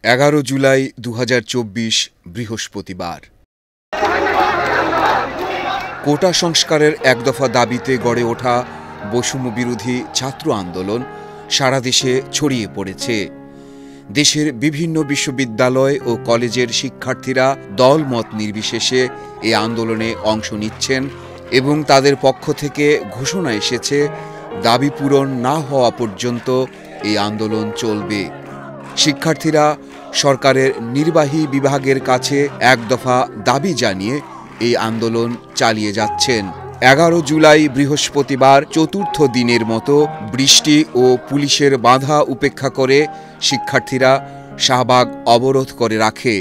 11 জুলাই 2024 বৃহস্পতিবার। কোটা সংস্কারের এক দফা দাবিতে গড়ে ওঠা বৈষম্য বিরোধী ছাত্র আন্দোলন সারা দেশে ছড়িয়ে পড়েছে। দেশের বিভিন্ন বিশ্ববিদ্যালয় ও কলেজের শিক্ষার্থীরা দলমত নির্বিশেষে এই আন্দোলনে অংশ নিচ্ছেন এবং তাদের পক্ষ থেকে ঘোষণা এসেছে, দাবি পূরণ না হওয়া পর্যন্ত এই আন্দোলন চলবে। শিক্ষার্থীরা সরকারের নির্বাহী বিভাগের কাছে এক দফা দাবি জানিয়ে এই আন্দোলন চালিয়ে যাচ্ছেন। 11 জুলাই বৃহস্পতিবার চতুর্থ দিনের মতো বৃষ্টি ও পুলিশের বাধা উপেক্ষা করে শিক্ষার্থীরা শাহবাগ অবরোধ করে রাখে।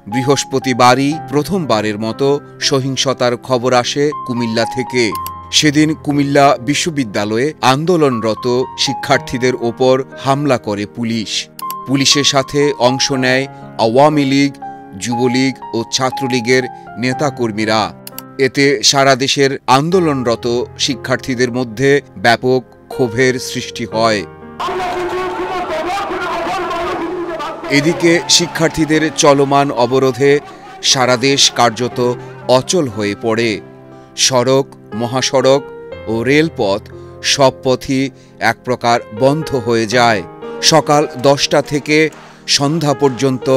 বৃহস্পতিবারই প্রথমবারের মতো সহিংসতার খবর আসে কুমিল্লা থেকে। সেদিন কুমিল্লা বিশ্ববিদ্যালয়ে আন্দোলনরত শিক্ষার্থীদের ওপর হামলা করে পুলিশ। পুলিশের সাথে অংশ নেয় আওয়ামী লীগ, যুবলীগ ও ছাত্রলীগের নেতাকর্মীরা। এতে সারা দেশের আন্দোলনরত শিক্ষার্থীদের মধ্যে ব্যাপক ক্ষোভের সৃষ্টি হয়। এদিকে শিক্ষার্থীদের চলমান অবরোধে সারা দেশ কার্যত অচল হয়ে পড়ে। সড়ক, মহাসড়ক ও রেলপথ সব পথই এক প্রকার বন্ধ হয়ে যায়। সকাল 10টা থেকে সন্ধ্যা পর্যন্ত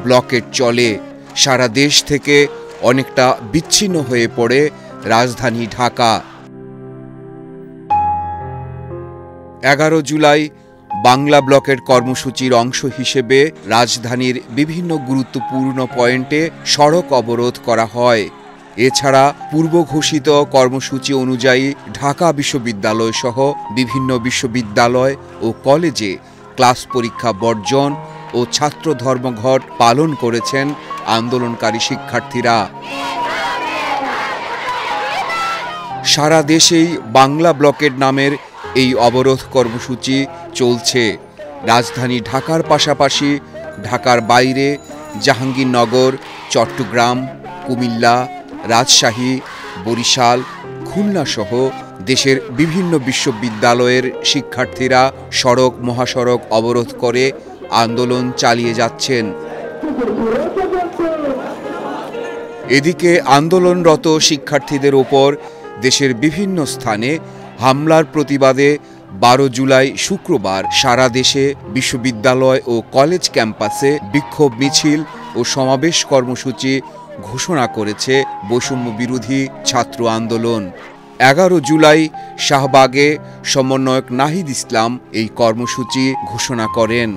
ব্লকেট চলে। সারা দেশ থেকে অনেকটা বিচ্ছিন্ন হয়ে পড়ে রাজধানী ঢাকা। 11 জুলাই বাংলা ব্লকের কর্মসূচির অংশ হিসেবে রাজধানীর বিভিন্ন গুরুত্বপূর্ণ পয়েন্টে সড়ক অবরোধ করা হয়। এছাড়া পূর্ব ঘোষিত কর্মসূচি অনুযায়ী ঢাকা বিশ্ববিদ্যালয় সহ বিভিন্ন বিশ্ববিদ্যালয় ও কলেজে ক্লাস পরীক্ষা বর্জন ও ছাত্র ধর্মঘট পালন করেছেন আন্দোলনকারী শিক্ষার্থীরা। সারা দেশেই বাংলা ব্লকেট নামের এই অবরোধ কর্মসূচি চলছে। রাজধানী ঢাকার পাশাপাশি ঢাকার বাইরে জাহাঙ্গীরনগর, চট্টগ্রাম, কুমিল্লা, রাজশাহী, বরিশাল, খুলনা সহ দেশের বিভিন্ন বিশ্ববিদ্যালয়ের শিক্ষার্থীরা সড়ক, মহাসড়ক অবরোধ করে আন্দোলন চালিয়ে যাচ্ছেন। এদিকে আন্দোলনরত শিক্ষার্থীদের ওপর দেশের বিভিন্ন স্থানে হামলার প্রতিবাদে 12 জুলাই শুক্রবার সারা দেশে বিশ্ববিদ্যালয় ও কলেজ ক্যাম্পাসে বিক্ষোভ মিছিল ও সমাবেশ কর্মসূচি ঘোষণা করেছে বৈষম্য বিরোধী ছাত্র আন্দোলন। 11 জুলাই শাহবাগে সমন্বয়ক নাহিদ ইসলাম এই কর্মসূচি ঘোষণা করেন।